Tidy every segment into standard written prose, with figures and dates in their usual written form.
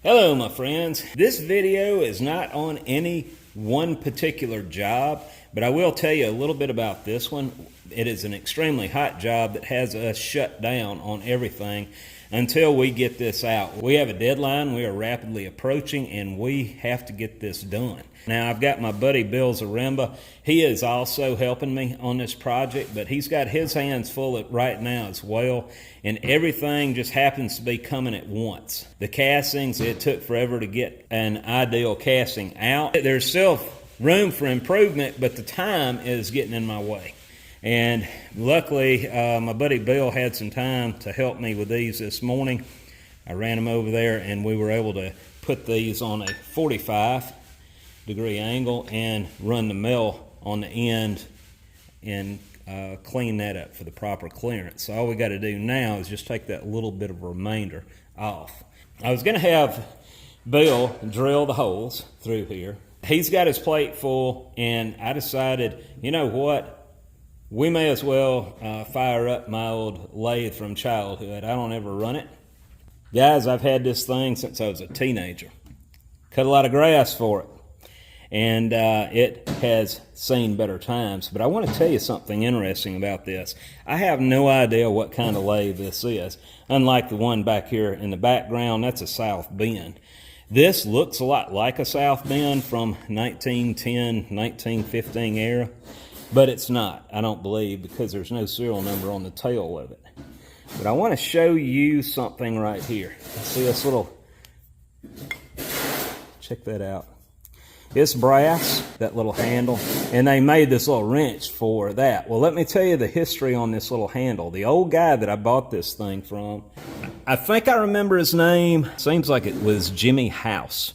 Hello my friends. This video is not on any one particular job, but I will tell you a little bit about this one. It is an extremely hot job that has us shut down on everything until we get this out. We have a deadline we are rapidly approaching and we have to get this done. Now I've got my buddy Bill Zaremba. He is also helping me on this project, but he's got his hands full right now as well, and everything just happens to be coming at once. The castings, it took forever to get an ideal casting out. There's still room for improvement, but the time is getting in my way. And luckily, my buddy Bill had some time to help me with these this morning. I ran them over there and we were able to put these on a 45-degree angle and run the mill on the end and clean that up for the proper clearance. So all we got to do now is just take that little bit of remainder off. I was going to have Bill drill the holes through here. He's got his plate full, and I decided, you know what? We may as well fire up my old lathe from childhood. I don't ever run it. Guys, I've had this thing since I was a teenager. Cut a lot of grass for it. And it has seen better times. But I want to tell you something interesting about this. I have no idea what kind of lathe this is. Unlike the one back here in the background, that's a South Bend. This looks a lot like a South Bend from 1910, 1915 era. But it's not, I don't believe, because there's no serial number on the tail of it. But I want to show you something right here. See this little, check that out. It's brass, that little handle, and they made this little wrench for that. Well, let me tell you the history on this little handle. The old guy that I bought this thing from, I think I remember his name. Seems like it was Jimmy House.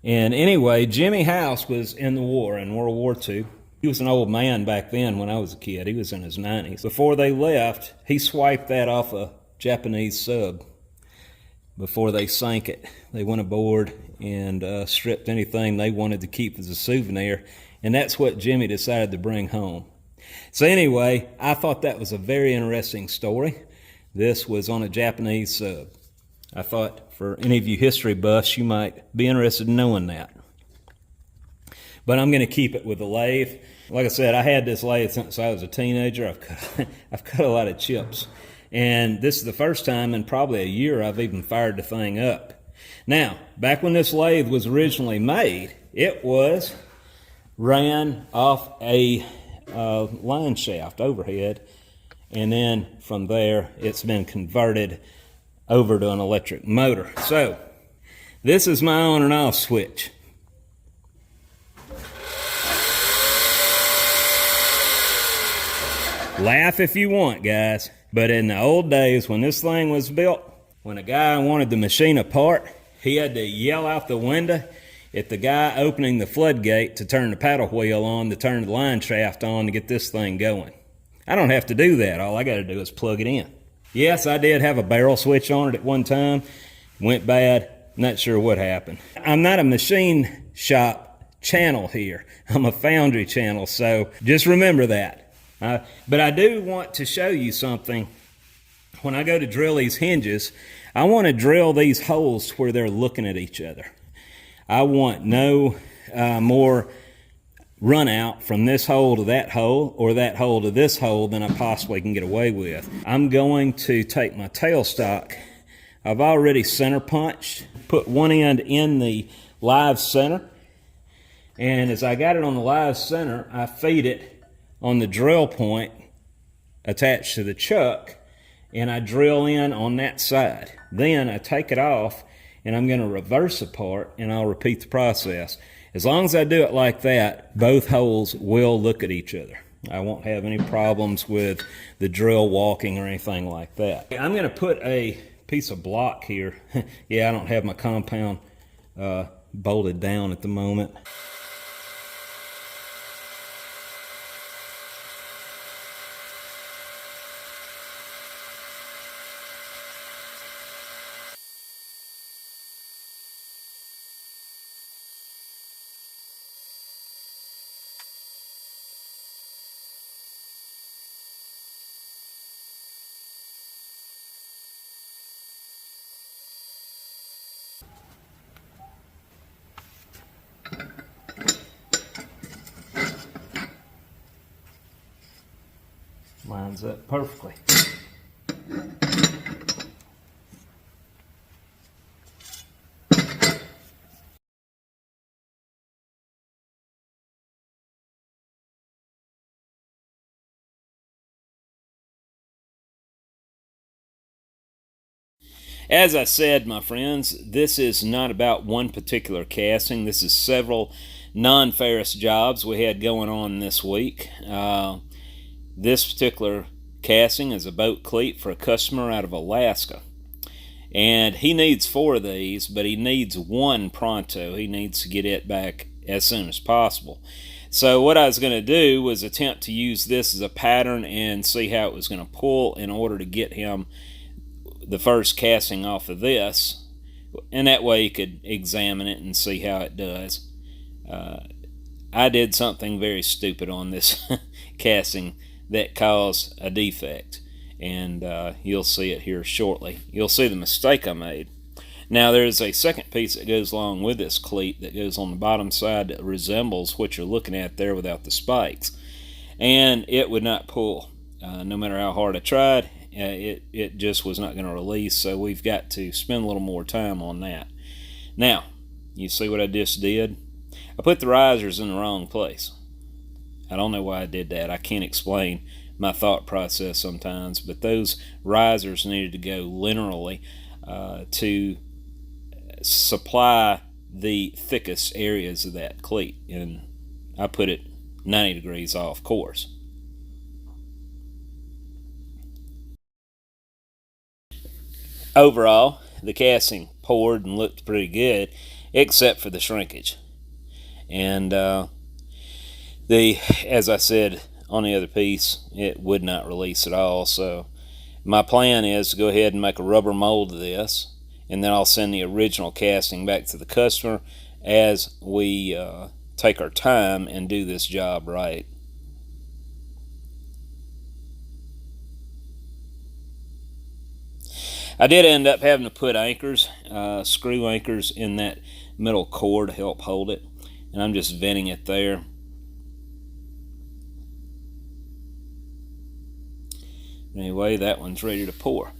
And anyway, Jimmy House was in the war, in World War II. He was an old man back then when I was a kid. He was in his 90s. Before they left, he swiped that off a Japanese sub. Before they sank it, they went aboard and stripped anything they wanted to keep as a souvenir. And that's what Jimmy decided to bring home. So anyway, I thought that was a very interesting story. This was on a Japanese sub. I thought for any of you history buffs, you might be interested in knowing that. But I'm going to keep it with the lathe. Like I said, I had this lathe since I was a teenager. I've cut a lot of chips. And this is the first time in probably a year I've even fired the thing up. Now, back when this lathe was originally made, it was ran off a line shaft overhead. And then from there, it's been converted over to an electric motor. So, this is my on and off switch. Laugh if you want, guys. But in the old days, when this thing was built, when a guy wanted the machine apart, he had to yell out the window at the guy opening the floodgate to turn the paddle wheel on, to turn the line shaft on to get this thing going. I don't have to do that. All I got to do is plug it in. Yes, I did have a barrel switch on it at one time. Went bad. Not sure what happened. I'm not a machine shop channel here. I'm a foundry channel, so just remember that. But I do want to show you something. When I go to drill these hinges, I want to drill these holes where they're looking at each other. I want no more run out from this hole to that hole or that hole to this hole than I possibly can get away with. I'm going to take my tailstock. I've already center punched, put one end in the live center, and as I got it on the live center, I feed it on the drill point attached to the chuck, and I drill in on that side. Then I take it off and I'm going to reverse apart, and I'll repeat the process. As long as I do it like that, both holes will look at each other. I won't have any problems with the drill walking or anything like that. I'm going to put a piece of block here. Yeah, I don't have my compound bolted down at the moment. lines up perfectly. As I said, my friends, this is not about one particular casting. This is several non-ferrous jobs we had going on this week. This particular casting is a boat cleat for a customer out of Alaska. And he needs 4 of these, but he needs one pronto. He needs to get it back as soon as possible. So what I was going to do was attempt to use this as a pattern and see how it was going to pull in order to get him the first casting off of this. And that way he could examine it and see how it does. I did something very stupid on this casting that caused a defect. And you'll see it here shortly. You'll see the mistake I made. Now there's a second piece that goes along with this cleat that goes on the bottom side that resembles what you're looking at there without the spikes. And it would not pull. No matter how hard I tried, it just was not going to release, so we've got to spend a little more time on that. Now, you see what I just did? I put the risers in the wrong place. I don't know why I did that. I can't explain my thought process sometimes, but those risers needed to go linearly to supply the thickest areas of that cleat, and I put it 90 degrees off course. Overall, the casting poured and looked pretty good, except for the shrinkage. And as I said on the other piece, it would not release at all. So my plan is to go ahead and make a rubber mold of this, and then I'll send the original casting back to the customer as we take our time and do this job right. I did end up having to put anchors, screw anchors in that middle core to help hold it, and I'm just venting it there. Anyway, that one's ready to pour.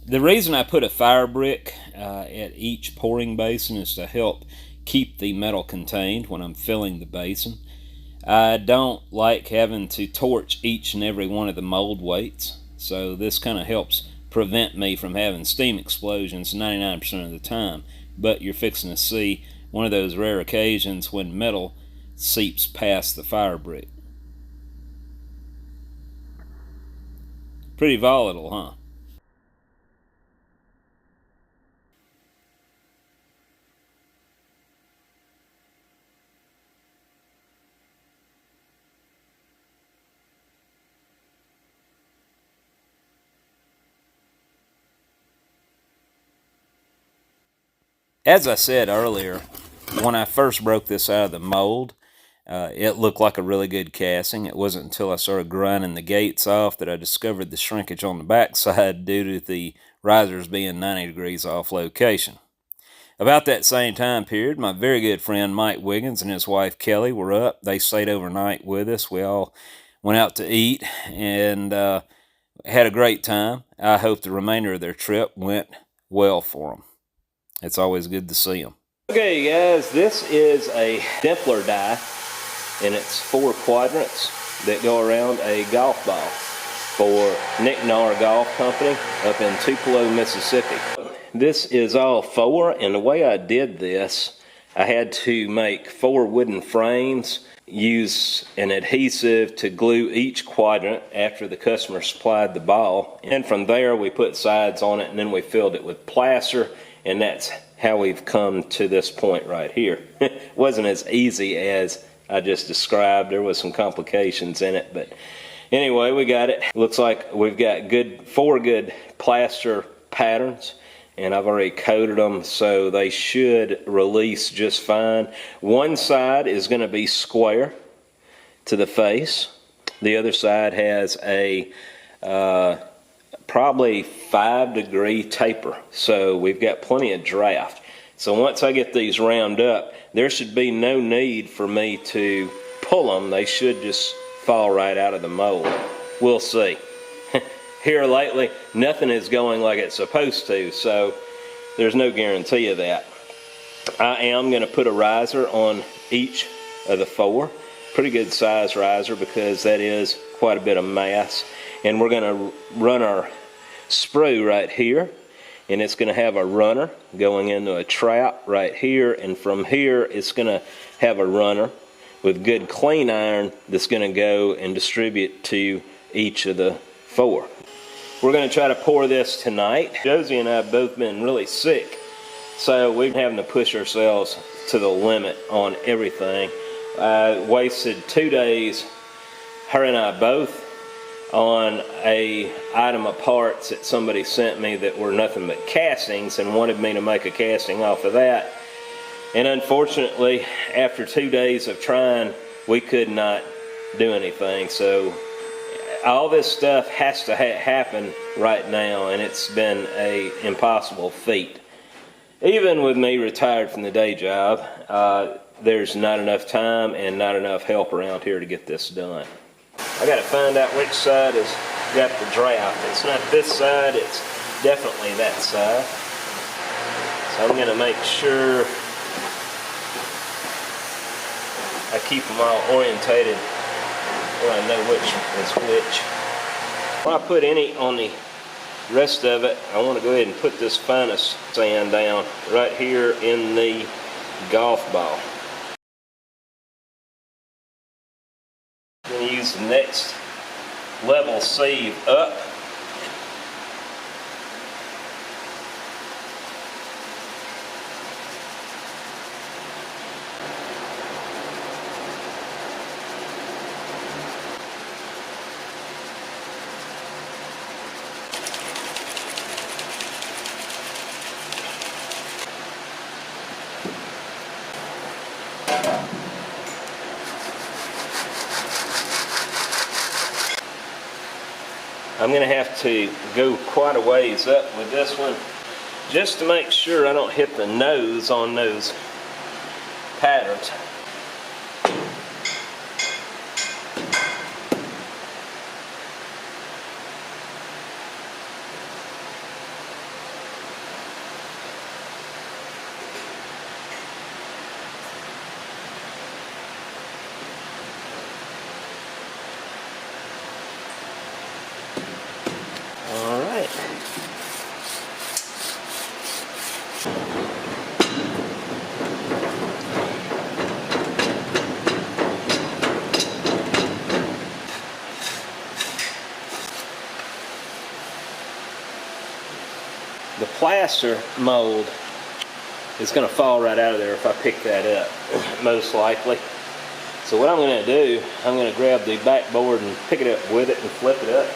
The reason I put a fire brick at each pouring basin is to help keep the metal contained when I'm filling the basin. I don't like having to torch each and every one of the mold weights, so this kind of helps prevent me from having steam explosions 99% of the time. But you're fixing to see one of those rare occasions when metal seeps past the fire brick. Pretty volatile, huh? As I said earlier, when I first broke this out of the mold, it looked like a really good casting. It wasn't until I started grinding the gates off that I discovered the shrinkage on the backside due to the risers being 90 degrees off location. About that same time period, my very good friend Mike Wiggins and his wife Kelly were up. They stayed overnight with us. We all went out to eat and had a great time. I hope the remainder of their trip went well for them. It's always good to see them. Okay guys, this is a Dimple die, and it's 4 quadrants that go around a golf ball for Nick Nahr Golf Company up in Tupelo, Mississippi. This is all 4, and the way I did this, I had to make 4 wooden frames, use an adhesive to glue each quadrant after the customer supplied the ball, and from there we put sides on it, and then we filled it with plaster and that's how we've come to this point right here. It wasn't as easy as I just described. There was some complications in it, but anyway, we got it. Looks like we've got four good plaster patterns, and I've already coated them, so they should release just fine. One side is going to be square to the face. The other side has a probably 5-degree taper, so we've got plenty of draft. So once I get these round up, there should be no need for me to pull them. They should just fall right out of the mold. We'll see. Here lately, nothing is going like it's supposed to, so there's no guarantee of that. I am going to put a riser on each of the four. Pretty good size riser, because that is quite a bit of mass. And we're going to run our sprue right here, and it's going to have a runner going into a trap right here, and from here it's going to have a runner with good clean iron that's going to go and distribute to each of the four. We're going to try to pour this tonight. Josie and I have both been really sick, so we're having to push ourselves to the limit on everything. I wasted 2 days, her and I both, on a item of parts that somebody sent me that were nothing but castings, and wanted me to make a casting off of that. And unfortunately, after 2 days of trying, we could not do anything. So all this stuff has to happen right now, and it's been an impossible feat. Even with me retired from the day job, there's not enough time and not enough help around here to get this done. I got to find out which side has got the draft. It's not this side, it's definitely that side. So I'm going to make sure I keep them all orientated where I know which is which. When I put any on the rest of it, I want to go ahead and put this finest sand down right here in the golf ball. I'm going to use the next level sieve up. I'm going to have to go quite a ways up with this one just to make sure I don't hit the nose on those patterns. The plaster mold is going to fall right out of there if I pick that up, most likely. So what I'm going to do, I'm going to grab the backboard and pick it up with it and flip it up.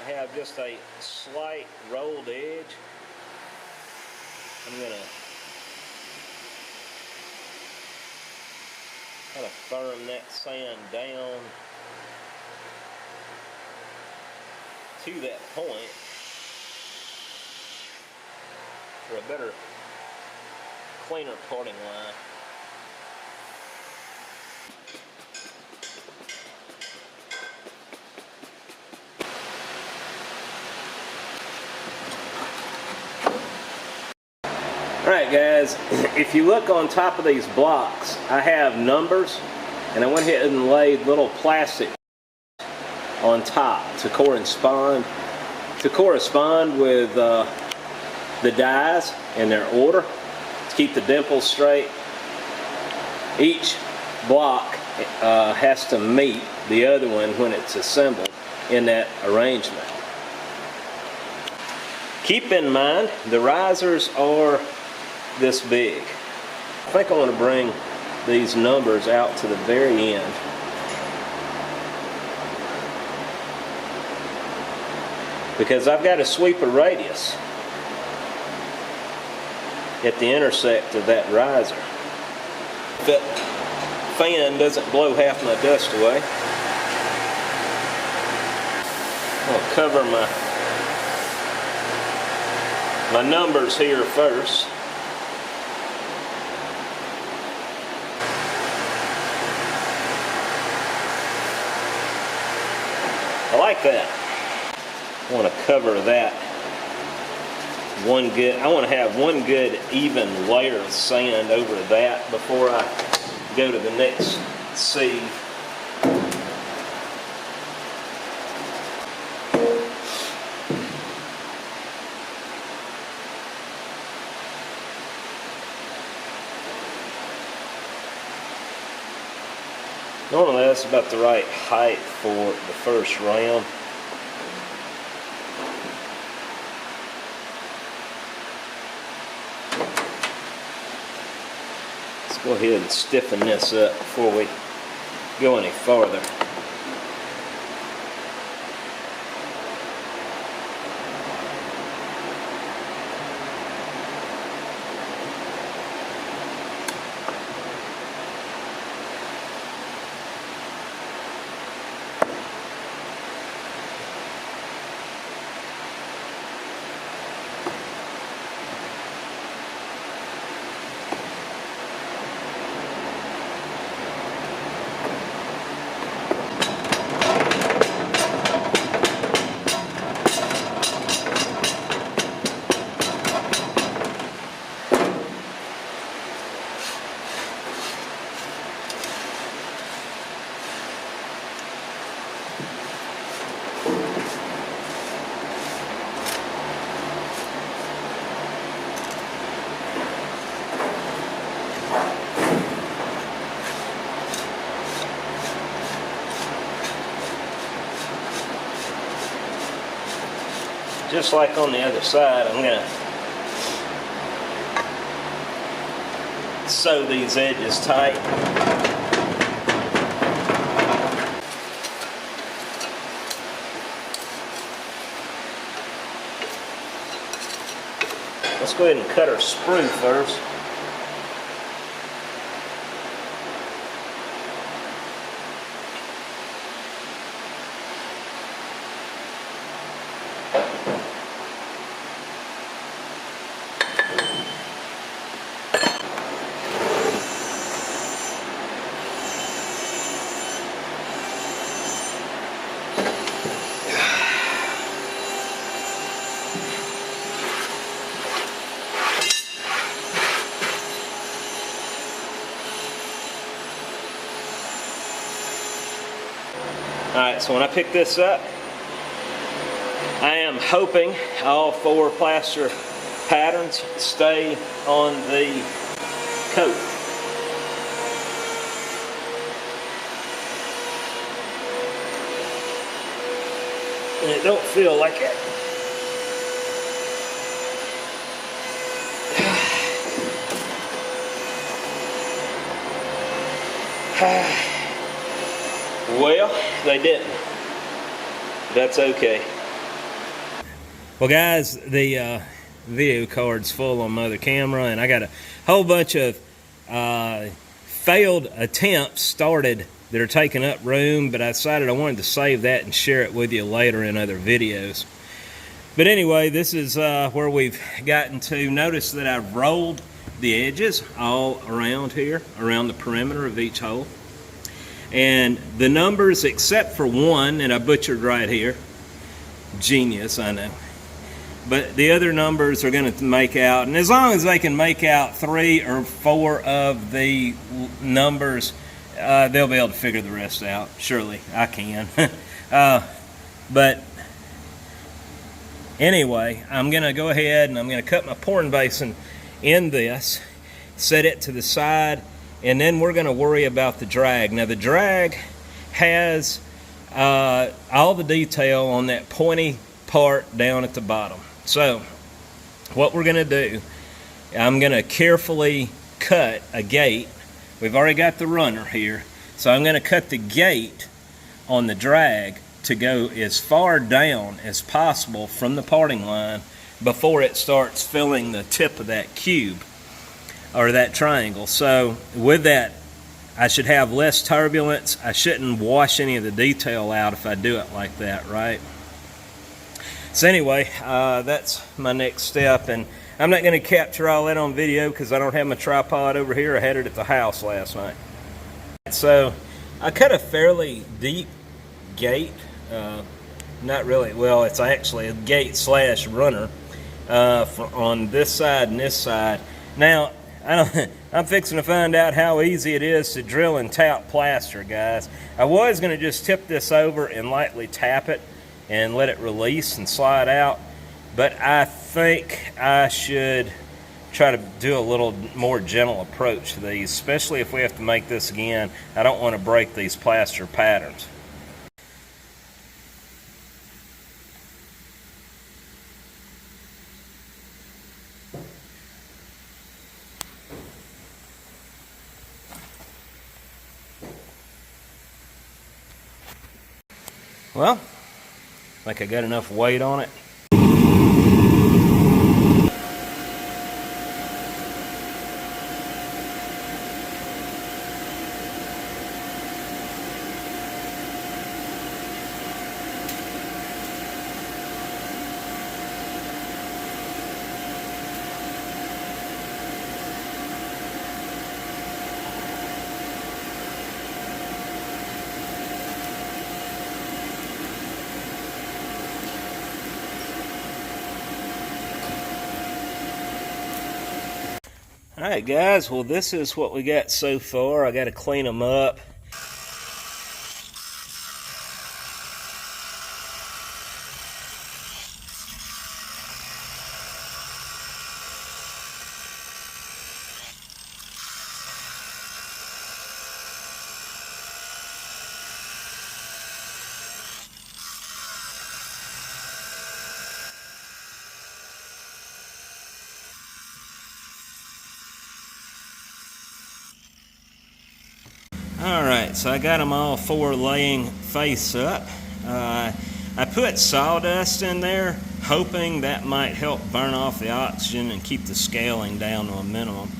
I have just a slight rolled edge. I'm going to kind of firm that sand down to that point for a better, cleaner parting line. Alright guys, if you look on top of these blocks, I have numbers, and I went ahead and laid little plastic on top to correspond with the dies in their order, to keep the dimples straight. Each block has to meet the other one when it's assembled in that arrangement. Keep in mind, the risers are this big. I think I want to bring these numbers out to the very end. Because I've got a sweeper radius at the intersect of that riser. If that fan doesn't blow half my dust away, I'll cover my numbers here first. I like that. I want to cover that one good. I want to have one good even layer of sand over that before I go to the next sieve. Normally that's about the right height for the first round. Let's go ahead and stiffen this up before we go any farther. Just like on the other side, I'm going to sew these edges tight. Let's go ahead and cut our sprue first. Alright, so when I pick this up, I am hoping all 4 plaster patterns stay on the coat. And it don't feel like it. Well, they didn't. That's okay. Well guys, the video card's full on my other camera, and I got a whole bunch of failed attempts started that are taking up room, but I decided I wanted to save that and share it with you later in other videos. But anyway, this is where we've gotten to. Notice that I've rolled the edges all around here, around the perimeter of each hole. And the numbers, except for one, and I butchered right here, genius, I know. but the other numbers are going to make out. And as long as they can make out 3 or 4 of the numbers, they'll be able to figure the rest out. Surely I can. But anyway, I'm going to go ahead and I'm going to cut my pouring basin in this, set it to the side, and then we're going to worry about the drag. Now the drag has all the detail on that pointy part down at the bottom. So what we're going to do, I'm going to carefully cut a gate. We've already got the runner here, so I'm going to cut the gate on the drag to go as far down as possible from the parting line before it starts filling the tip of that cube or that triangle. So with that, I should have less turbulence. I shouldn't wash any of the detail out if I do it like that, right? So anyway, that's my next step, and I'm not going to capture all that on video because I don't have my tripod over here. I had it at the house last night. So I cut a fairly deep gate. Not really, well, it's actually a gate slash runner on this side and this side. Now, I'm fixing to find out how easy it is to drill and tap plaster, guys. I was going to just tip this over and lightly tap it and let it release and slide out, but I think I should try to do a little more gentle approach to these, especially if we have to make this again. I don't want to break these plaster patterns. Well, I think I got enough weight on it. Alright guys, well this is what we got so far. I got to clean them up. Alright, so I got them all 4 laying face up. I put sawdust in there, hoping that might help burn off the oxygen and keep the scaling down to a minimum.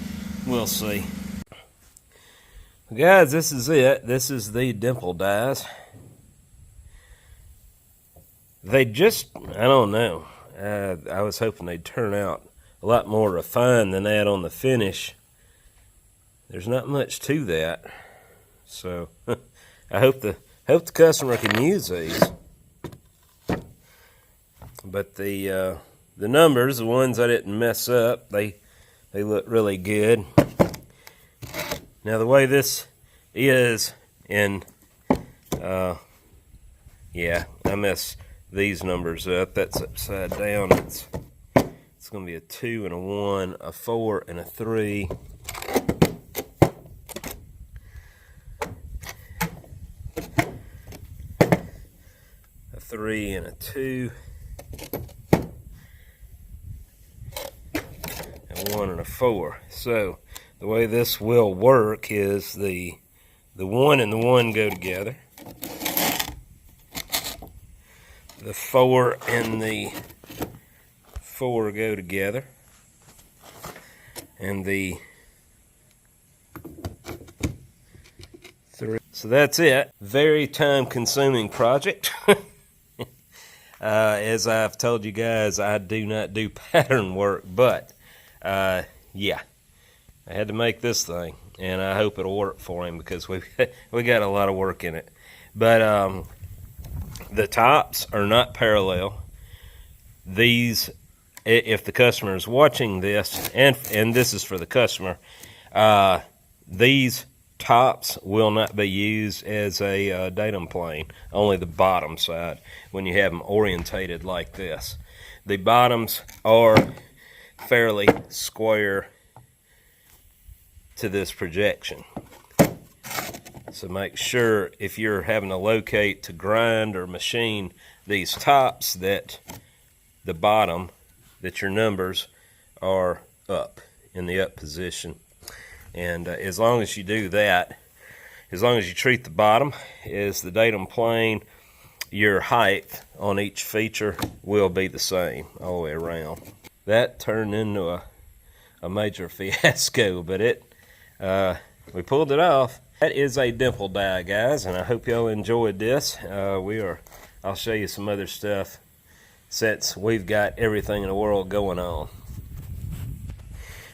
We'll see. Guys, this is it. This is the Dimple dies. They just, I don't know. I was hoping they'd turn out a lot more refined than that on the finish. There's not much to that. So I hope the customer can use these. But the numbers, the ones I didn't mess up, they look really good. Now the way this is in, yeah, I messed these numbers up. That's upside down. It's going to be a 2 and a 1, a 4 and a 3. A 3 and a 2. A 1 and a 4. So the way this will work is the 1 and the 1 go together. The 4 and the 4 go together. And the 3. So that's it. Very time-consuming project. As I've told you guys, I do not do pattern work, but yeah, I had to make this thing, and I hope it'll work for him because we got a lot of work in it. But the tops are not parallel. These if the customer is watching this, and this is for the customer, these tops will not be used as a datum plane, only the bottom side when you have them orientated like this. The bottoms are fairly square to this projection. So make sure if you're having to locate to grind or machine these tops that the bottom, that your numbers are up, in the up position. And as long as you do that, as long as you treat the bottom as the datum plane, your height on each feature will be the same all the way around. That turned into a major fiasco, but we pulled it off. That is a dimple die, guys, and I hope y'all enjoyed this. I'll show you some other stuff since we've got everything in the world going on.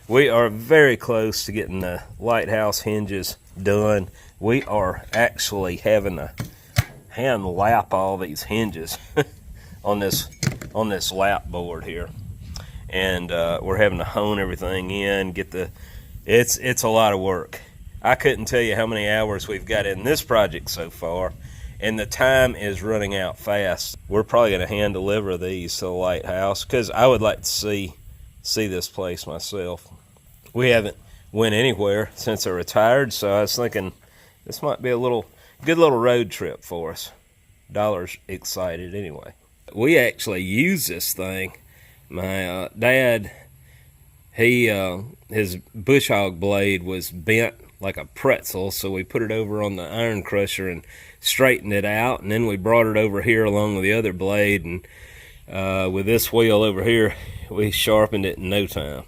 We are very close to getting the lighthouse hinges done. We are actually having to hand lap all these hinges on this lap board here, and we're having to hone everything in. It's a lot of work. I couldn't tell you how many hours we've got in this project so far, and the time is running out fast. We're probably going to hand deliver these to the lighthouse because I would like to see this place myself. We haven't went anywhere since I retired, so I was thinking this might be a good little road trip for us. Dollar's excited anyway. We actually use this thing. My dad, his bush hog blade was bent like a pretzel, so we put it over on the iron crusher and straightened it out, and then we brought it over here along with the other blade, and with this wheel over here, we sharpened it in no time.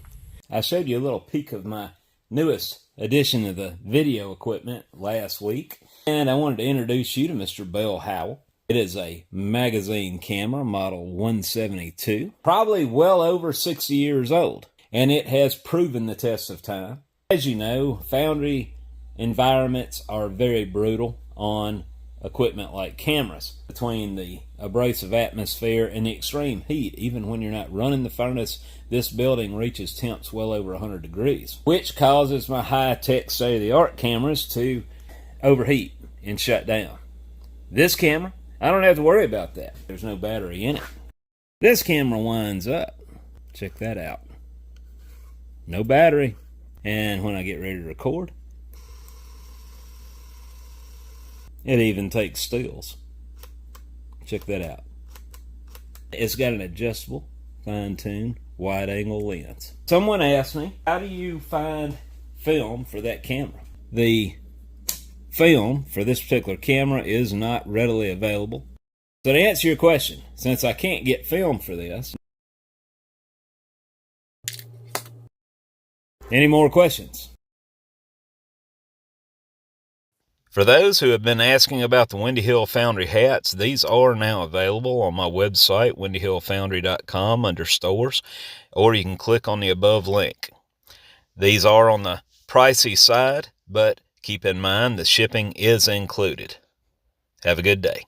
I showed you a little peek of my newest addition of the video equipment last week, and I wanted to introduce you to Mr. Bell Howell. It is a magazine camera, model 172, probably well over 60 years old, and it has proven the test of time. As you know, foundry environments are very brutal on equipment like cameras. Between the abrasive atmosphere and the extreme heat, even when you're not running the furnace, this building reaches temps well over 100 degrees, which causes my high-tech state-of-the-art cameras to overheat and shut down. This camera, I don't have to worry about that. There's no battery in it. This camera winds up. Check that out. No battery. And when I get ready to record, it even takes stills. Check that out. It's got an adjustable, fine-tuned, wide-angle lens. Someone asked me, how do you find film for that camera? The film for this particular camera is not readily available. So to answer your question, since I can't get film for this, any more questions? For those who have been asking about the Windy Hill Foundry hats, these are now available on my website, windyhillfoundry.com, under stores, or you can click on the above link. These are on the pricey side, but keep in mind the shipping is included. Have a good day.